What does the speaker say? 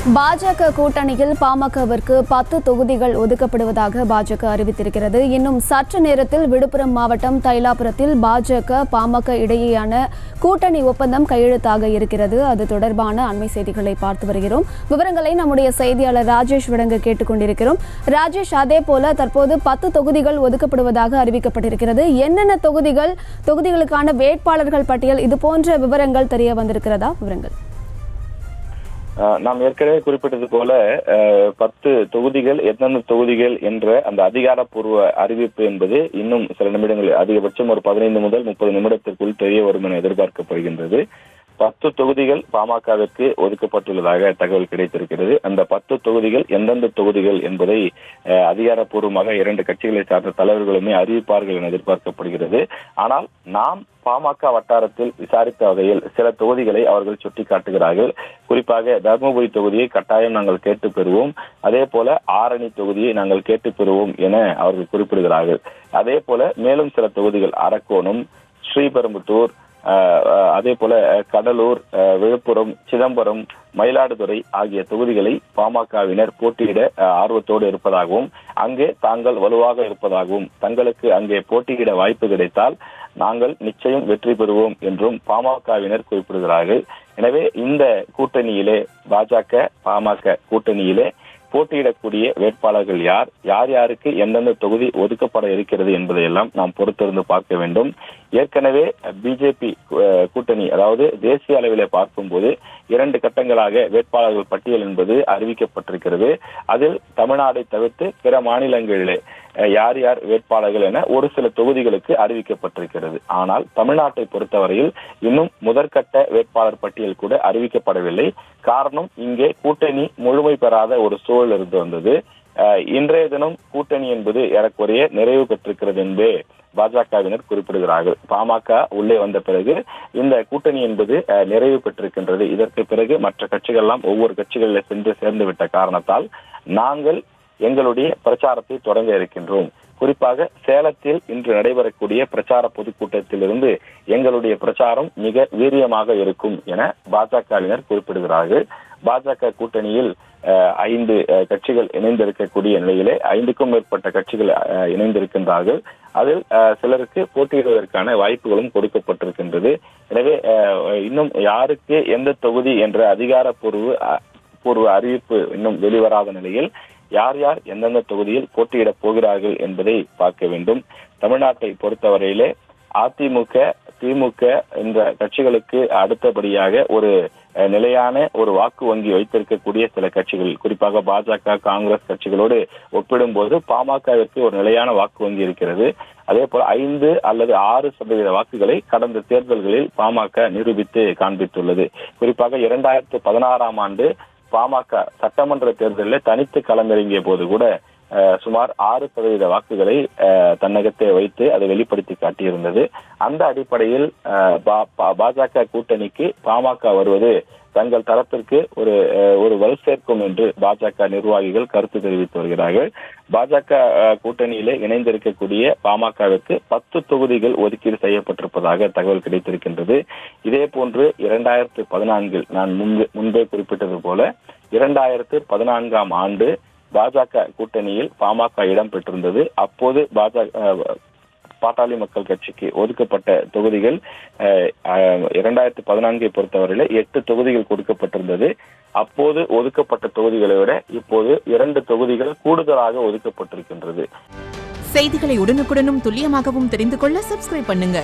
பாஜக கூட்டணியில் பாமகவிற்கு 10 தொகுதிகள் ஒதுக்கப்படுவதாக பாஜக அறிவித்திருக்கிறது. இன்னும் சற்று நேரத்தில் விழுப்புரம் மாவட்டம் தைலாபுரத்தில் பாஜக பாமக இடையேயான கூட்டணி ஒப்பந்தம் கையெழுத்தாக இருக்கிறது. அது தொடர்பான அண்மை செய்திகளை பார்த்து வருகிறோம். விவரங்களை நம்முடைய செய்தியாளர் ராஜேஷ் வழங்க கேட்டுக்கொண்டிருக்கிறோம். ராஜேஷ், அதே போல தற்போது 10 தொகுதிகள் ஒதுக்கப்படுவதாக அறிவிக்கப்பட்டிருக்கிறது. என்னென்ன தொகுதிகளுக்கான வேட்பாளர்கள் பட்டியல், இது போன்ற விவரங்கள் தெரிய வந்திருக்கிறதா? விவரங்கள் நாம் ஏற்கனவே குறிப்பிட்டது போல 10 தொகுதிகள் எந்தெந்த தொகுதிகள் என்ற அந்த அதிகாரப்பூர்வ அறிவிப்பு என்பது இன்னும் சில நிமிடங்கள், அதிகபட்சம் ஒரு 15 முதல் 30 நிமிடத்திற்குள் தெரிய வரும் என எதிர்பார்க்கப்படுகின்றது. 10 தொகுதிகள் பாமகவிற்கு ஒதுக்கப்பட்டுள்ளதாக தகவல் கிடைத்திருக்கிறது. அந்த 10 தொகுதிகள் எந்தெந்த தொகுதிகள் என்பதை அதிகாரப்பூர்வமாக 2 கட்சிகளை சார்ந்த தலைவர்களுமே அறிவிப்பார்கள் என எதிர்பார்க்கப்படுகிறது. ஆனால் நாம் பாமக வட்டாரத்தில் விசாரித்த வகையில் சில தொகுதிகளை அவர்கள் சுட்டிக்காட்டுகிறார்கள். குறிப்பாக தர்மபுரி தொகுதியை கட்டாயம் நாங்கள் கேட்டு பெறுவோம், அதே போல ஆரணி தொகுதியை நாங்கள் கேட்டு பெறுவோம் என அவர்கள் குறிப்பிடுகிறார்கள். அதே போல மேலும் சில தொகுதிகள் அரக்கோணம், ஸ்ரீபெரும்புத்தூர், அதே போல கடலூர், விழுப்புரம், சிதம்பரம், மயிலாடுதுறை ஆகிய தொகுதிகளை பாமகவினர் போட்டியிட ஆர்வத்தோடு இருப்பதாகவும், அங்கே தாங்கள் வலுவாக இருப்பதாகவும், தங்களுக்கு அங்கே போட்டியிட வாய்ப்பு கிடைத்தால் நாங்கள் நிச்சயம் வெற்றி பெறுவோம் என்றும் பாமகவினர் குறிப்பிடுகிறார்கள். எனவே இந்த கூட்டணியிலே, பாஜக பாமக கூட்டணியிலே போட்டியிடக்கூடிய வேட்பாளர்கள் யார் யாருக்கு எந்தெந்த தொகுதி ஒதுக்கப்பட இருக்கிறது என்பதையெல்லாம் நாம் பொறுத்திருந்து பார்க்க வேண்டும். ஏற்கனவே பிஜேபி கூட்டணி, அதாவது தேசிய அளவிலே பார்க்கும்போது 2 கட்டங்களாக வேட்பாளர்கள் பட்டியல் என்பது அறிவிக்கப்பட்டிருக்கிறது. அதில் தமிழ்நாடை தவிர்த்து பிற மாநிலங்களிலே யார் வேட்பாளர்கள் என ஒரு சில தொகுதிகளுக்கு அறிவிக்கப்பட்டிருக்கிறது. ஆனால் தமிழ்நாட்டை பொறுத்தவரையில் இன்னும் முதற்கட்ட வேட்பாளர் பட்டியல் கூட அறிவிக்கப்படவில்லை. காரணம், இங்கே கூட்டணி முழுமை பெறாத ஒரு சூழல் இருந்து வந்தது. இன்றைய தினம் கூட்டணி என்பது ஏறக்குறைய நிறைவு பெற்றிருக்கிறது என்று பாஜகவினர் குறிப்பிடுகிறார்கள். பாமக உள்ளே வந்த பிறகு இந்த கூட்டணி என்பது நிறைவு பெற்றிருக்கின்றது. இதற்கு பிறகு மற்ற கட்சிகள் எல்லாம் ஒவ்வொரு கட்சிகளில் சென்று சேர்ந்து விட்ட காரணத்தால் நாங்கள் எங்களுடைய பிரச்சாரத்தை தொடங்க இருக்கின்றோம். குறிப்பாக சேலத்தில் இன்று நடைபெறக்கூடிய பிரச்சார பொதுக்கூட்டத்திலிருந்து எங்களுடைய பிரச்சாரம் மிக வீரியமாக இருக்கும் என பாஜகவினர் குறிப்பிடுகிறார்கள். பாஜக கூட்டணியில் 5 கட்சிகள் இணைந்திருக்கக்கூடிய நிலையிலே 5க்கும் மேற்பட்ட கட்சிகள் இணைந்திருக்கின்றார்கள். அதில் சிலருக்கு போட்டியிடுவதற்கான வாய்ப்புகளும் கொடுக்கப்பட்டிருக்கின்றது. எனவே இன்னும் யாருக்கு எந்த தொகுதி என்ற அதிகாரப்பூர்வ அறிவிப்பு இன்னும் வெளிவராத நிலையில் யார் எந்தெந்த தொகுதியில் போட்டியிடப் போகிறார்கள் என்பதை பார்க்க வேண்டும். தமிழ்நாட்டை பொறுத்தவரையிலே அதிமுக, திமுக என்ற கட்சிகளுக்கு அடுத்தபடியாக ஒரு நிலையான ஒரு வாக்கு வங்கி வைத்திருக்கக்கூடிய சில கட்சிகள், குறிப்பாக பாஜக, காங்கிரஸ் கட்சிகளோடு ஒப்பிடும்போது பாமகவிற்கு ஒரு நிலையான வாக்கு வங்கி இருக்கிறது. அதே போல 5 அல்லது 6% வாக்குகளை கடந்த தேர்தல்களில் பாமக நிரூபித்து காண்பித்துள்ளது. குறிப்பாக 2016ஆம் ஆண்டு பாமக சட்டமன்ற தேர்தலில் தனித்து களமிறங்கிய போது கூட சுமார் 6% வாக்குகளை தன்னகத்தை வைத்து அதை வெளிப்படுத்தி காட்டியிருந்தது. அந்த அடிப்படையில் பாஜக கூட்டணிக்கு பாமக வருவது தங்கள் தரப்பிற்கு ஒரு வலு சேர்க்கும் என்று பாஜக நிர்வாகிகள் கருத்து தெரிவித்து வருகிறார்கள். பாஜக கூட்டணியிலே இணைந்திருக்கக்கூடிய பாமகவிற்கு 10 தொகுதிகள் ஒதுக்கீடு செய்யப்பட்டிருப்பதாக தகவல் கிடைத்திருக்கின்றது. இதே போன்று 2014 நான் முன்பே குறிப்பிட்டது போல 2014ஆம் ஆண்டு பாஜக கூட்டணியில் பாமக இடம் பெற்றிருந்தது. அப்போது பாட்டாளி மக்கள் கட்சிக்கு ஒதுக்கப்பட்ட தொகுதிகள் 2014 பொறுத்தவரையில 8 தொகுதிகள் கொடுக்கப்பட்டிருந்தது. அப்போது ஒதுக்கப்பட்ட தொகுதிகளை விட இப்போது 2 தொகுதிகள் கூடுதலாக ஒதுக்கப்பட்டிருக்கின்றது. செய்திகளை உடனுக்குடனும் துல்லியமாகவும் தெரிந்து கொள்ள சப்ஸ்கிரைப் பண்ணுங்க.